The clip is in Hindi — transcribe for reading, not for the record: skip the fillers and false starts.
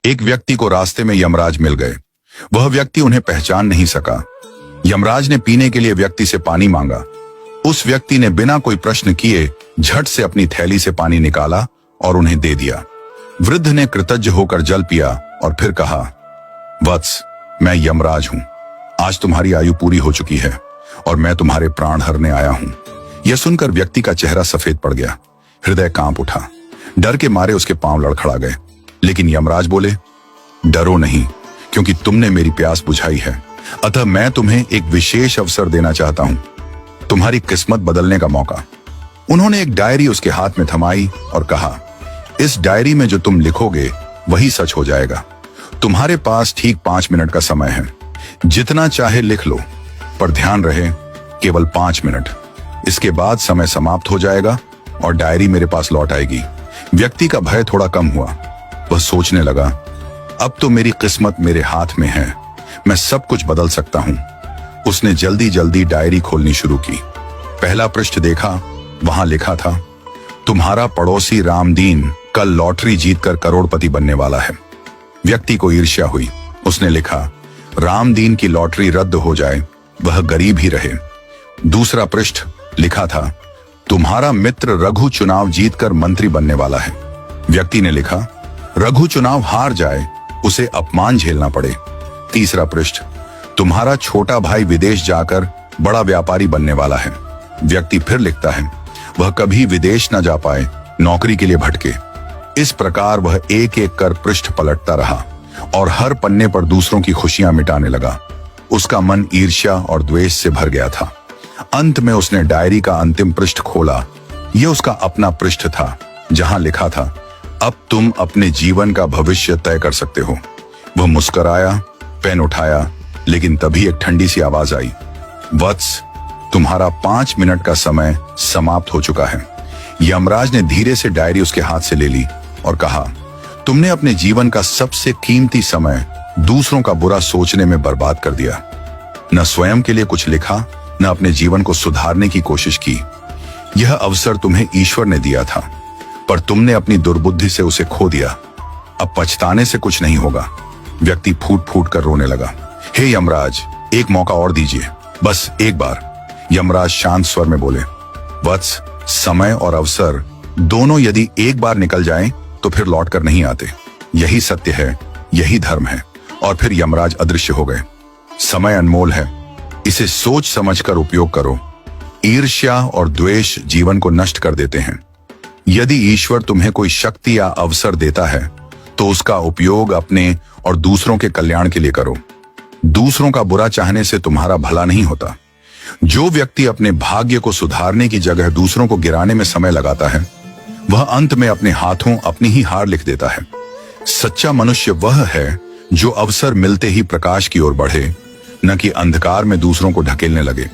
एक व्यक्ति को रास्ते में यमराज मिल गए। वह व्यक्ति उन्हें पहचान नहीं सका। यमराज ने पीने के लिए व्यक्ति से पानी मांगा। उस व्यक्ति ने बिना कोई प्रश्न किए झट से अपनी थैली से पानी निकाला और उन्हें दे दिया। वृद्ध ने कृतज्ञ होकर जल पिया और फिर कहा, वत्स, मैं यमराज हूं। आज तुम्हारी आयु पूरी हो चुकी है और मैं तुम्हारे प्राण हरने आया हूं। यह सुनकर व्यक्ति का चेहरा सफेद पड़ गया। हृदय कांप उठा। डर के मारे उसके पांव लड़खड़ा गए। लेकिन यमराज बोले, डरो नहीं, क्योंकि तुमने मेरी प्यास बुझाई है। अतः मैं तुम्हें एक विशेष अवसर देना चाहता हूं, तुम्हारी किस्मत बदलने का मौका। उन्होंने एक डायरी उसके हाथ में थमाई और कहा, इस डायरी में जो तुम लिखोगे वही सच हो जाएगा। तुम्हारे पास ठीक 5 मिनट का समय है। जितना चाहे लिख लो, पर ध्यान रहे केवल 5 मिनट। इसके बाद समय समाप्त हो जाएगा और डायरी मेरे पास लौट आएगी। व्यक्ति का भय थोड़ा कम हुआ। वह सोचने लगा, अब तो मेरी किस्मत मेरे हाथ में है, मैं सब कुछ बदल सकता हूं। उसने जल्दी जल्दी डायरी खोलनी शुरू की। पहला पृष्ठ देखा। वहां लिखा था, तुम्हारा पड़ोसी रामदीन कल लॉटरी जीतकर करोड़पति बनने वाला है। व्यक्ति को ईर्ष्या हुई। उसने लिखा, रामदीन की लॉटरी रद्द हो जाए, वह गरीब ही रहे। दूसरा पृष्ठ लिखा था, तुम्हारा मित्र रघु चुनाव जीतकर मंत्री बनने वाला है। व्यक्ति ने लिखा, रघु चुनाव हार जाए, उसे अपमान झेलना पड़े। तीसरा पृष्ठ, तुम्हारा छोटा भाई विदेश जाकर बड़ा व्यापारी बनने वाला है। व्यक्ति फिर लिखता है, वह कभी विदेश न जा पाए, नौकरी के लिए भटके। इस प्रकार वह एक एक कर पृष्ठ पलटता रहा और हर पन्ने पर दूसरों की खुशियां मिटाने लगा। उसका मन ईर्ष्या और द्वेष से भर गया था। अंत में उसने डायरी का अंतिम पृष्ठ खोला। यह उसका अपना पृष्ठ था, जहां लिखा था, अब तुम अपने जीवन का भविष्य तय कर सकते हो। वह मुस्कुराया, पेन उठाया, लेकिन तभी एक ठंडी सी आवाज आई, वत्स, तुम्हारा 5 मिनट का समय समाप्त हो चुका है। यमराज ने धीरे से डायरी उसके हाथ से ले ली और कहा, तुमने अपने जीवन का सबसे कीमती समय दूसरों का बुरा सोचने में बर्बाद कर दिया। न स्वयं के लिए कुछ लिखा, न अपने जीवन को सुधारने की कोशिश की। यह अवसर तुम्हें ईश्वर ने दिया था, पर तुमने अपनी दुर्बुद्धि से उसे खो दिया। अब पछताने से कुछ नहीं होगा। व्यक्ति फूट फूट कर रोने लगा। हे यमराज, एक मौका और दीजिए, बस एक बार। यमराज शांत स्वर में बोले, वत्स, समय और अवसर दोनों यदि एक बार निकल जाएं, तो फिर लौट कर नहीं आते। यही सत्य है, यही धर्म है। और फिर यमराज अदृश्य हो गए। समय अनमोल है, इसे सोच समझकर उपयोग करो। ईर्ष्या और द्वेष जीवन को नष्ट कर देते हैं। यदि ईश्वर तुम्हें कोई शक्ति या अवसर देता है, तो उसका उपयोग अपने और दूसरों के कल्याण के लिए करो। दूसरों का बुरा चाहने से तुम्हारा भला नहीं होता। जो व्यक्ति अपने भाग्य को सुधारने की जगह दूसरों को गिराने में समय लगाता है, वह अंत में अपने हाथों अपनी ही हार लिख देता है। सच्चा मनुष्य वह है जो अवसर मिलते ही प्रकाश की ओर बढ़े, न कि अंधकार में दूसरों को ढकेलने लगे।